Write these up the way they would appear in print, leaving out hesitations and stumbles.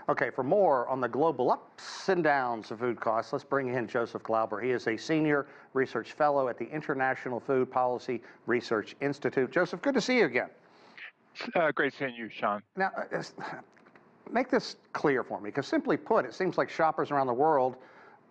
Okay, for more on the global ups and downs of food costs, let's bring in Joseph Glauber. He is a senior research fellow at the International Food Policy Research Institute. Joseph, good to see you again. Great seeing you, Sean. Now, make this clear for me, because simply put, it seems like shoppers around the world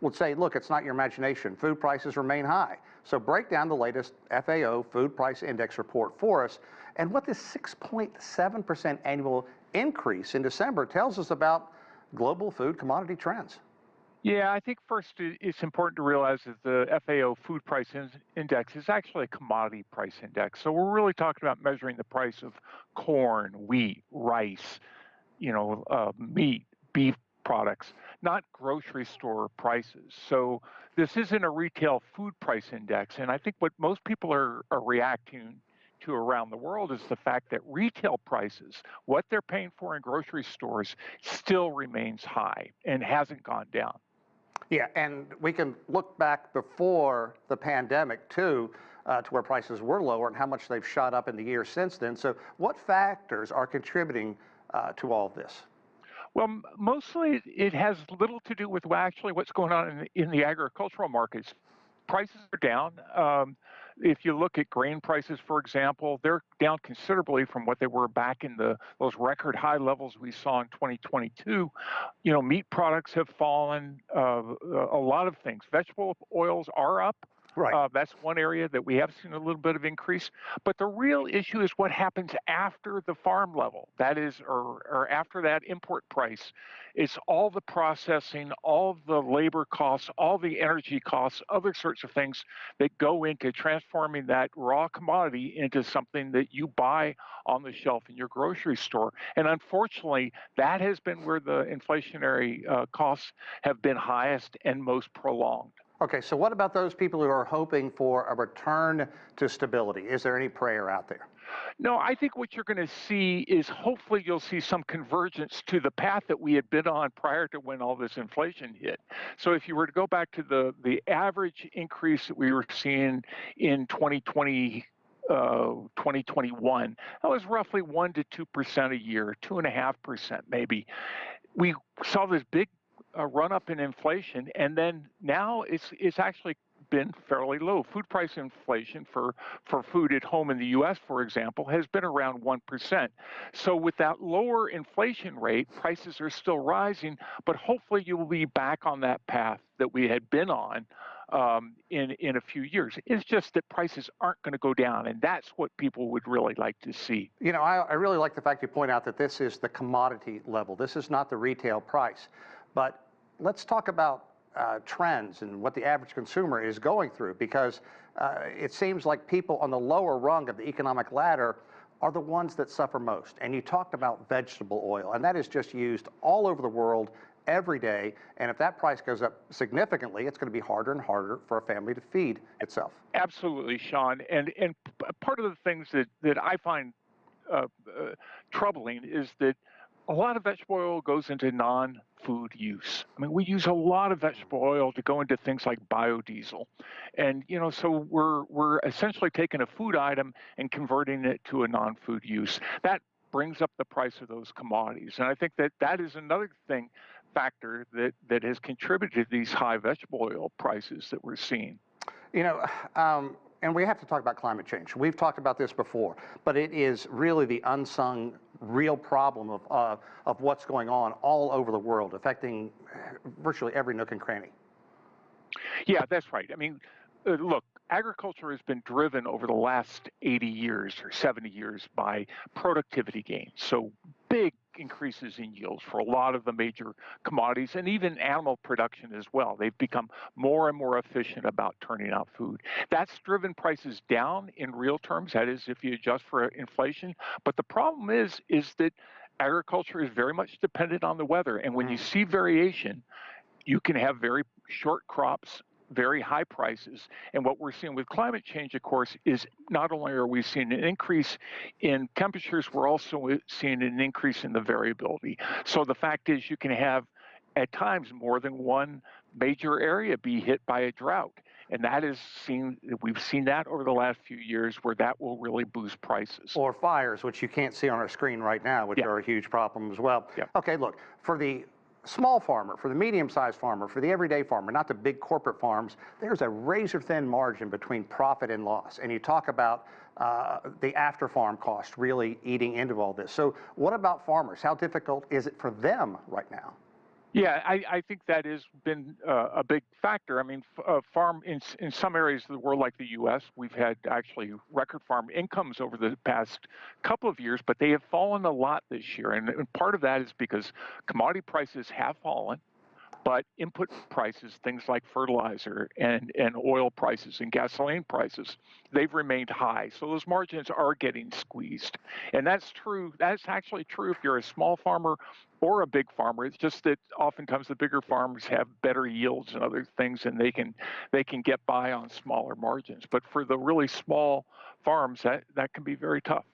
would say, look, it's not your imagination. Food prices remain high. So break down the latest FAO Food Price Index report for us and what this 6.7% annual increase in December tells us about global food commodity trends. Yeah, I think first it's important to realize that the FAO Food Price Index is actually a commodity price index. So we're really talking about measuring the price of corn, wheat, rice, meat, beef products, not grocery store prices. So this isn't a retail food price index. And I think what most people are reacting to around the world is the fact that retail prices, what they're paying for in grocery stores, still remains high and hasn't gone down. Yeah, and we can look back before the pandemic, too, to where prices were lower and how much they've shot up in the years since then. So what factors are contributing to all of this? Well, mostly it has little to do with actually what's going on in the agricultural markets. Prices are down. If you look at grain prices, for example, they're down considerably from what they were back in those record high levels we saw in 2022. Meat products have fallen. A lot of things. Vegetable oils are up. Right. That's one area that we have seen a little bit of increase. But the real issue is what happens after the farm level. That is, or after that import price. It's all the processing, all the labor costs, all the energy costs, other sorts of things that go into transforming that raw commodity into something that you buy on the shelf in your grocery store. And unfortunately, that has been where the inflationary costs have been highest and most prolonged. Okay, so what about those people who are hoping for a return to stability? Is there any prayer out there? No, I think what you're going to see is hopefully you'll see some convergence to the path that we had been on prior to when all this inflation hit. So if you were to go back to the average increase that we were seeing in 2020, 2021, that was roughly 1 to 2% a year, 2.5% maybe. We saw this big run up in inflation, and then now it's actually been fairly low. Food price inflation for food at home in the U.S., for example, has been around 1%. So with that lower inflation rate, prices are still rising, but hopefully you will be back on that path that we had been on in a few years. It's just that prices aren't going to go down, and that's what people would really like to see. I really like the fact you point out that this is the commodity level. This is not the retail price. But let's talk about trends and what the average consumer is going through, because it seems like people on the lower rung of the economic ladder are the ones that suffer most. And you talked about vegetable oil, and that is just used all over the world every day. And if that price goes up significantly, it's going to be harder and harder for a family to feed itself. Absolutely, Sean. And part of the things that I find troubling is that a lot of vegetable oil goes into non-food use. I mean, we use a lot of vegetable oil to go into things like biodiesel. And, so we're essentially taking a food item and converting it to a non-food use. That brings up the price of those commodities. And I think that is another factor that has contributed to these high vegetable oil prices that we're seeing. And we have to talk about climate change. We've talked about this before, but it is really the unsung real problem of what's going on all over the world, affecting virtually every nook and cranny. Yeah, that's right. I mean, look, agriculture has been driven over the last 80 years or 70 years by productivity gains. So big increases in yields for a lot of the major commodities and even animal production as well. They've become more and more efficient about turning out food. That's driven prices down in real terms, that is, if you adjust for inflation. But the problem is that agriculture is very much dependent on the weather. And when you see variation, you can have very short crops, very high prices. And what we're seeing with climate change, of course, is not only are we seeing an increase in temperatures, we're also seeing an increase in the variability. So the fact is you can have, at times, more than one major area be hit by a drought. And we've seen that over the last few years where that will really boost prices. Or fires, which you can't see on our screen right now, which are a huge problem as well. Yeah. Okay, look, for the small farmer, for the medium-sized farmer, for the everyday farmer, not the big corporate farms, there's a razor-thin margin between profit and loss. And you talk about the after-farm cost really eating into all this. So what about farmers? How difficult is it for them right now? Yeah, I think that has been a big factor. I mean, farm in some areas of the world, like the U.S., we've had actually record farm incomes over the past couple of years, but they have fallen a lot this year. And part of that is because commodity prices have fallen, but input prices, things like fertilizer and oil prices and gasoline prices, they've remained high. So those margins are getting squeezed. And that's true. That's actually true if you're a small farmer or a big farmer. It's just that oftentimes the bigger farmers have better yields and other things, and they can get by on smaller margins. But for the really small farms, that can be very tough.